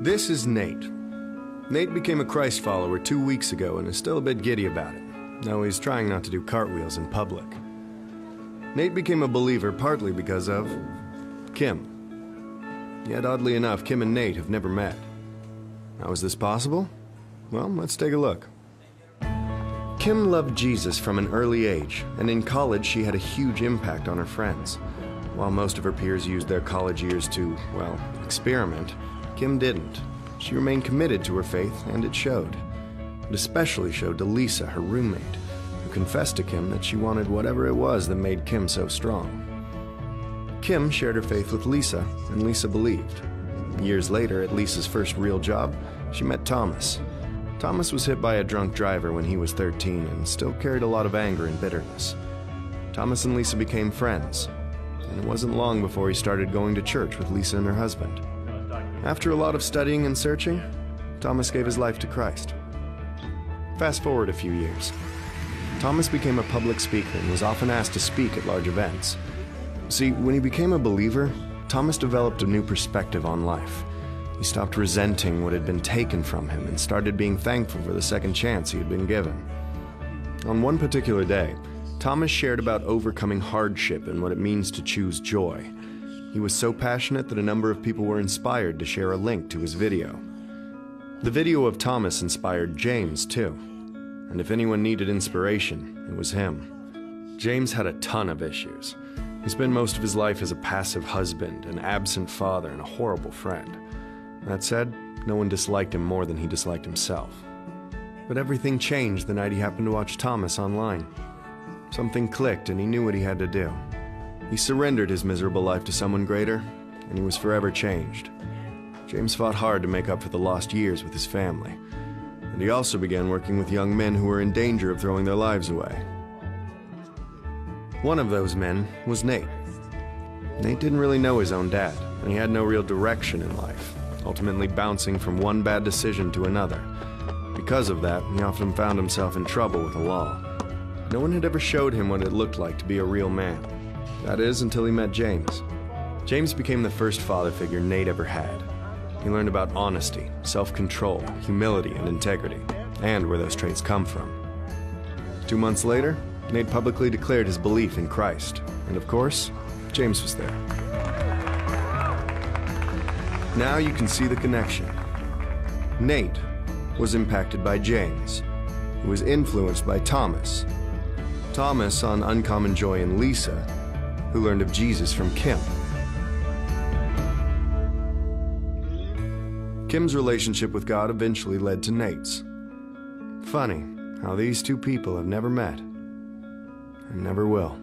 This is Nate. Nate became a Christ follower 2 weeks ago and is still a bit giddy about it, though he's trying not to do cartwheels in public. Nate became a believer partly because of Kim. Yet oddly enough, Kim and Nate have never met. How is this possible? Well, let's take a look. Kim loved Jesus from an early age, and in college she had a huge impact on her friends. While most of her peers used their college years to, well, experiment, Kim didn't. She remained committed to her faith, and it showed. It especially showed to Lisa, her roommate, who confessed to Kim that she wanted whatever it was that made Kim so strong. Kim shared her faith with Lisa, and Lisa believed. Years later, at Lisa's first real job, she met Thomas. Thomas was hit by a drunk driver when he was 13 and still carried a lot of anger and bitterness. Thomas and Lisa became friends, and it wasn't long before he started going to church with Lisa and her husband. After a lot of studying and searching, Thomas gave his life to Christ. Fast forward a few years. Thomas became a public speaker and was often asked to speak at large events. See, when he became a believer, Thomas developed a new perspective on life. He stopped resenting what had been taken from him and started being thankful for the second chance he had been given. On one particular day, Thomas shared about overcoming hardship and what it means to choose joy. He was so passionate that a number of people were inspired to share a link to his video. The video of Thomas inspired James, too. And if anyone needed inspiration, it was him. James had a ton of issues. He spent most of his life as a passive husband, an absent father, and a horrible friend. That said, no one disliked him more than he disliked himself. But everything changed the night he happened to watch Thomas online. Something clicked and he knew what he had to do. He surrendered his miserable life to someone greater, and he was forever changed. James fought hard to make up for the lost years with his family, and he also began working with young men who were in danger of throwing their lives away. One of those men was Nate. Nate didn't really know his own dad, and he had no real direction in life, ultimately bouncing from one bad decision to another. Because of that, he often found himself in trouble with the law. No one had ever showed him what it looked like to be a real man. That is, until he met James. James became the first father figure Nate ever had. He learned about honesty, self-control, humility, and integrity, and where those traits come from. 2 months later, Nate publicly declared his belief in Christ, and of course, James was there. Now you can see the connection. Nate was impacted by James, who was influenced by Thomas. Thomas saw an uncommon joy in Lisa, who learned of Jesus from Kim. Kim's relationship with God eventually led to Nate's. Funny how these two people have never met and never will.